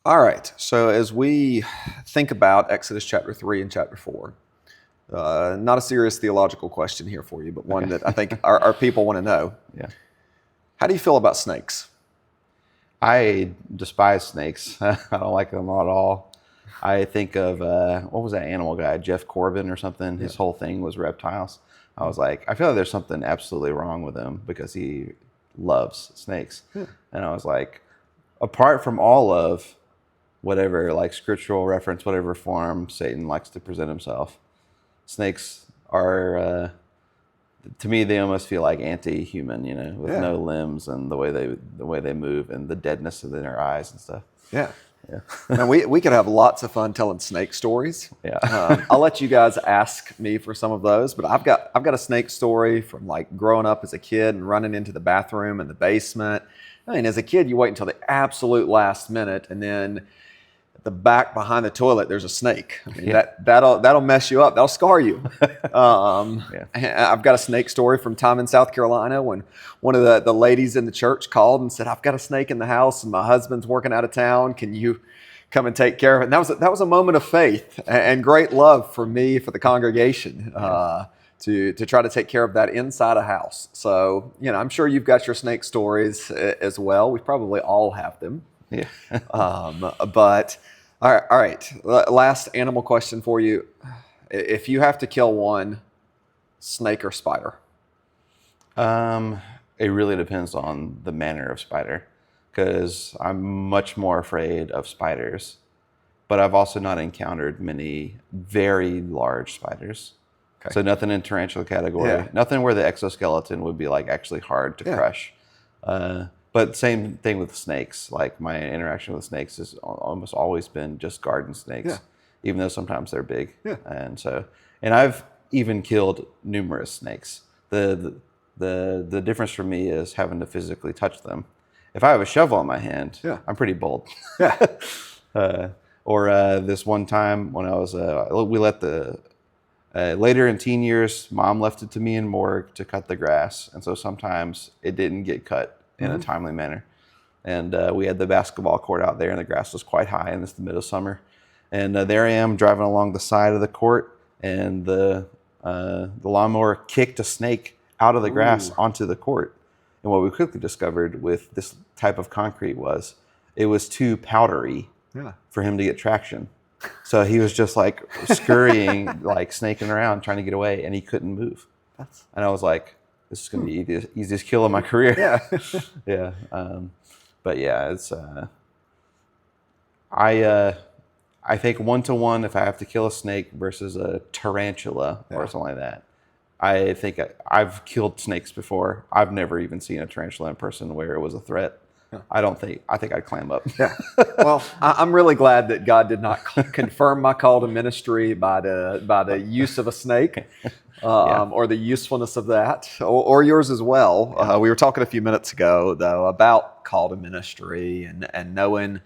All right. So as we think about Exodus chapter 3 and chapter 4, not a serious theological question here for you, but one Okay. that I think our people want to know. Yeah. How do you feel about snakes? I despise snakes. I don't like them at all. I think of, what was that animal guy, Jeff Corbin or something? Yeah. His whole thing was reptiles. I was like, I feel like there's something absolutely wrong with him because he loves snakes. Yeah. And I was like, apart from all of whatever, like scriptural reference, whatever form Satan likes to present himself, snakes are, to me, they almost feel like anti-human, with Yeah. no limbs and the way they move and the deadness in their eyes and stuff. Yeah. Yeah. Now, we could have lots of fun telling snake stories. Yeah. I'll let you guys ask me for some of those, but I've got a snake story from like growing up as a kid and running into the bathroom in the basement. I mean, as a kid, you wait until the absolute last minute, and then at the back behind the toilet, there's a snake. I mean, Yeah. that'll mess you up. That'll scar you. Yeah. I've got a snake story from time in South Carolina when one of the ladies in the church called and said, "I've got a snake in the house, and my husband's working out of town. Can you come and take care of it?" And that was a moment of faith and great love for me, for the congregation. To try to take care of that inside a house. So, I'm sure you've got your snake stories as well. We probably all have them. Yeah. But all right. Last animal question for you. If you have to kill one, snake or spider? It really depends on the manner of spider, because I'm much more afraid of spiders, but I've also not encountered many very large spiders. Okay. So nothing in tarantula category, Yeah. nothing where the exoskeleton would be like actually hard to Yeah. crush. But same thing with snakes. Like my interaction with snakes has almost always been just garden snakes, Yeah. even though sometimes they're big. Yeah. And I've even killed numerous snakes. The difference for me is having to physically touch them. If I have a shovel in my hand, Yeah. I'm pretty bold. Yeah. Or this one time when I was, we let later in teen years, mom left it to me and Morg to cut the grass. And so sometimes it didn't get cut in a timely manner. And we had the basketball court out there and the grass was quite high and it's the middle of summer. And there I am driving along the side of the court and the lawnmower kicked a snake out of the grass onto the court. And what we quickly discovered with this type of concrete was it was too powdery for him to get traction. So he was just like scurrying, like snaking around, trying to get away, and he couldn't move. And I was like, "This is going to be the easiest kill of my career." Yeah. Yeah. But yeah, it's. I think 1-to-1 if I have to kill a snake versus a tarantula or something like that. I think I've killed snakes before. I've never even seen a tarantula in person where it was a threat. I think I'd climb up. Yeah. Well, I'm really glad that God did not confirm my call to ministry by the use of a snake, or the usefulness of that, or yours as well. We were talking a few minutes ago, though, about call to ministry and knowing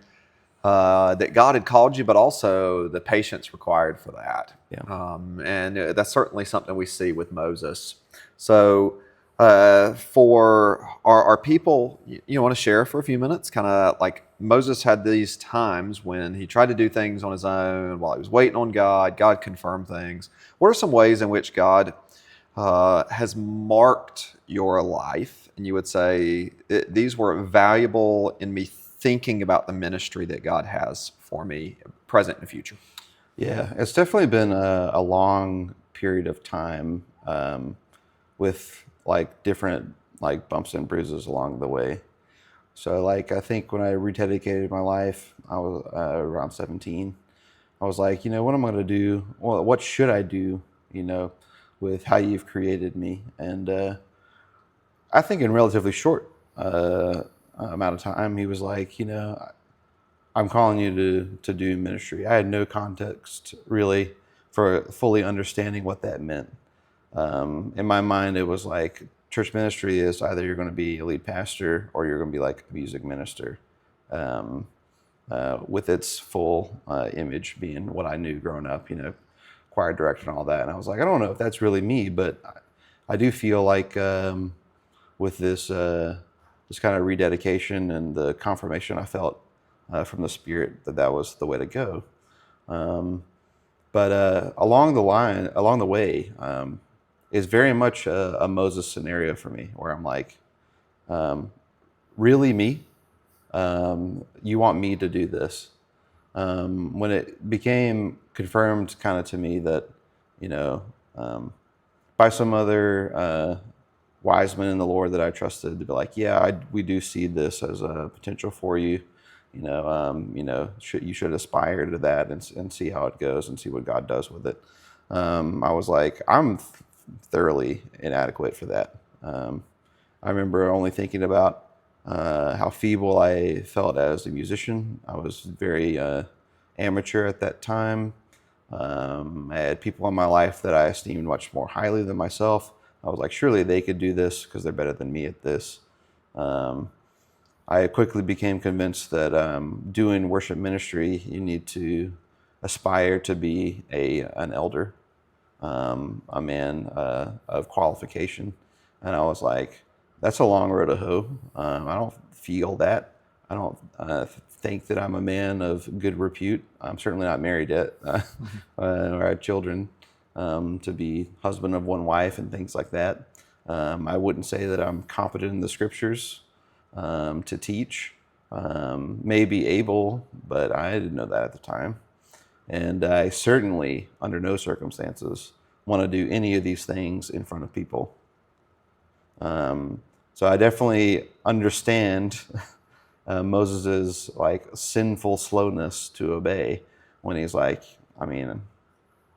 that God had called you, but also the patience required for that. Yeah. And that's certainly something we see with Moses. So for our people, you want to share for a few minutes, kind of like Moses had these times when he tried to do things on his own while he was waiting on God. God confirmed things. What are some ways in which God has marked your life, and you would say these were valuable in me thinking about the ministry that God has for me, present and future? Yeah, it's definitely been a long period of time with like different like bumps and bruises along the way. So like I think when I rededicated my life, I was around 17. I was like, what am I going to do? Well, what should I do? With how you've created me, and I think in relatively short amount of time, he was like, I'm calling you to do ministry. I had no context really for fully understanding what that meant. In my mind, it was like church ministry is either you're going to be a lead pastor or you're going to be like a music minister, with its full image being what I knew growing up, choir director and all that. And I was like, I don't know if that's really me, but I do feel like with this kind of rededication and the confirmation I felt from the Spirit that that was the way to go. But along the way, is very much a Moses scenario for me, where I'm like, really me? You want me to do this? When it became confirmed kind of to me that, you know, by some other wise men in the Lord that I trusted to be like, yeah, we do see this as a potential for you. You should aspire to that and see how it goes and see what God does with it. I was like, I'm thoroughly inadequate for that. I remember only thinking about how feeble I felt as a musician. I was very amateur at that time. I had people in my life that I esteemed much more highly than myself. I was like, surely they could do this because they're better than me at this. I quickly became convinced that doing worship ministry, you need to aspire to be an elder, a man of qualification. And I was like, that's a long road to hoe. I don't feel that. I don't think that I'm a man of good repute. I'm certainly not married yet, or have children to be husband of one wife and things like that. I wouldn't say that I'm competent in the scriptures to teach. Maybe able, but I didn't know that at the time. And I certainly, under no circumstances, want to do any of these things in front of people. So I definitely understand Moses's like sinful slowness to obey when he's like, I mean,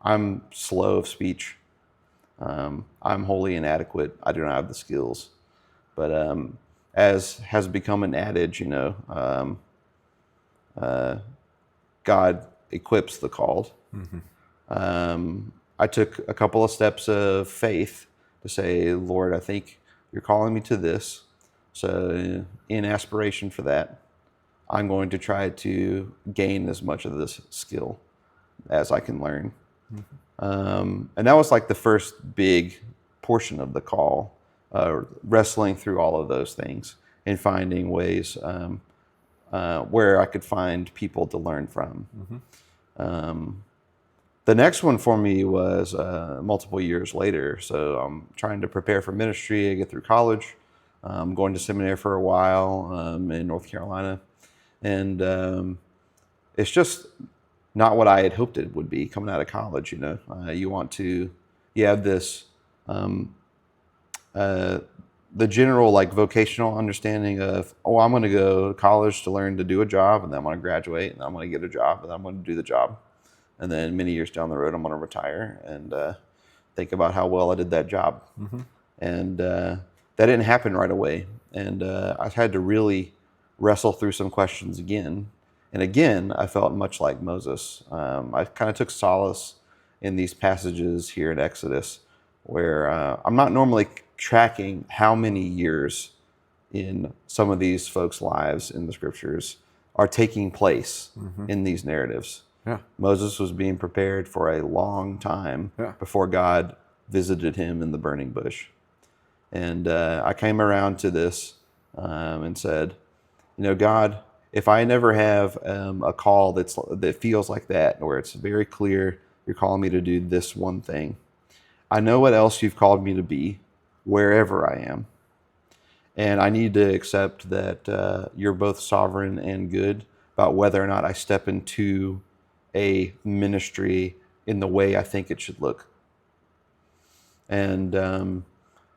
I'm slow of speech. I'm wholly inadequate. I do not have the skills. But as has become an adage, God equips the called. I took a couple of steps of faith to say, Lord, I think you're calling me to this. So in aspiration for that, I'm going to try to gain as much of this skill as I can learn. And that was like the first big portion of the call, wrestling through all of those things and finding ways where I could find people to learn from. The next one for me was multiple years later. So I'm trying to prepare for ministry. I get through college. I'm going to seminary for a while in North Carolina. And it's just not what I had hoped it would be coming out of college. You have this, the general like vocational understanding of, I'm going to go to college to learn to do a job, and then I'm going to graduate, and I'm going to get a job, and I'm going to do the job. And then many years down the road, I'm going to retire and think about how well I did that job. And that didn't happen right away. And I had to really wrestle through some questions again. And again, I felt much like Moses. I kind of took solace in these passages here in Exodus, where I'm not normally tracking how many years in some of these folks' lives in the scriptures are taking place in these narratives. Yeah. Moses was being prepared for a long time before God visited him in the burning bush. And I came around to this and said, God, if I never have a call that feels like that, where it's very clear you're calling me to do this one thing, I know what else you've called me to be wherever I am. And I need to accept that you're both sovereign and good about whether or not I step into a ministry in the way I think it should look. And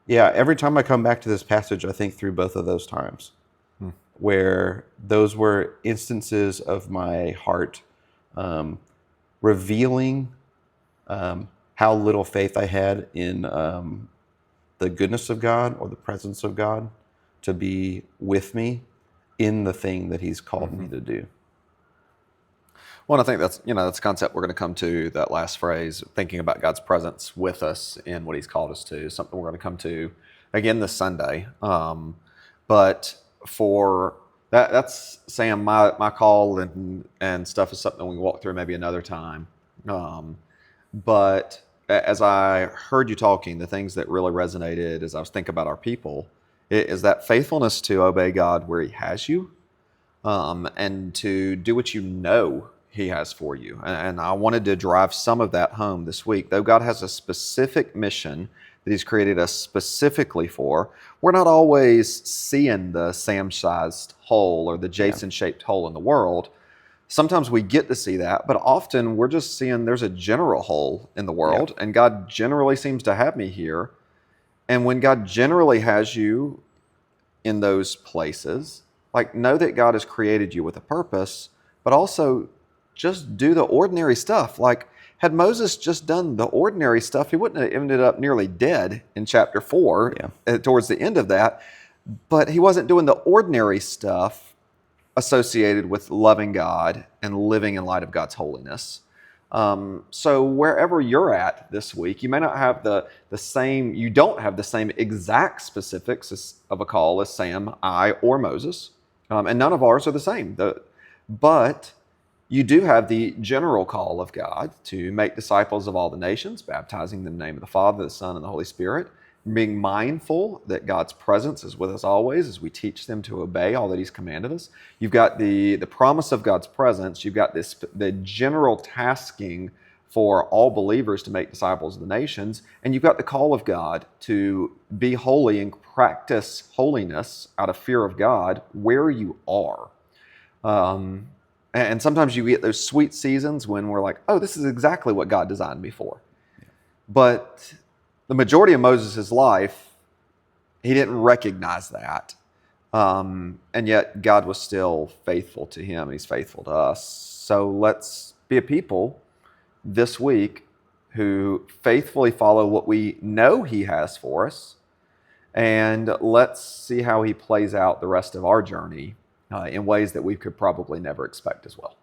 every time I come back to this passage, I think through both of those times where those were instances of my heart revealing how little faith I had in the goodness of God or the presence of God to be with me in the thing that he's called me to do. Well, I think that's a concept we're going to come to, that last phrase, thinking about God's presence with us in what he's called us to, something we're going to come to again this Sunday. But for that's Sam, my call and stuff is something we can walk through maybe another time. But as I heard you talking, the things that really resonated as I was thinking about our people is that faithfulness to obey God where he has you, and to do what you know He has for you. And I wanted to drive some of that home this week. Though God has a specific mission that He's created us specifically for, we're not always seeing the Sam-sized hole or the Jason-shaped hole in the world. Sometimes we get to see that, but often we're just seeing there's a general hole in the Yeah. world, and God generally seems to have me here. And when God generally has you in those places, like, know that God has created you with a purpose, but also just do the ordinary stuff. Like, had Moses just done the ordinary stuff, he wouldn't have ended up nearly dead in chapter 4 towards the end of that. But he wasn't doing the ordinary stuff associated with loving God and living in light of God's holiness. So wherever you're at this week, you may not have the same, you don't have the same exact specifics of a call as Sam, I, or Moses. And none of ours are the same. But you do have the general call of God to make disciples of all the nations, baptizing them in the name of the Father, the Son, and the Holy Spirit, being mindful that God's presence is with us always as we teach them to obey all that He's commanded us. You've got the promise of God's presence. You've got the general tasking for all believers to make disciples of the nations. And you've got the call of God to be holy and practice holiness out of fear of God where you are. And sometimes you get those sweet seasons when we're like, oh, this is exactly what God designed me for. But the majority of Moses' life, he didn't recognize that. And yet God was still faithful to him, and He's faithful to us. So let's be a people this week who faithfully follow what we know He has for us, and let's see how He plays out the rest of our journey in ways that we could probably never expect as well.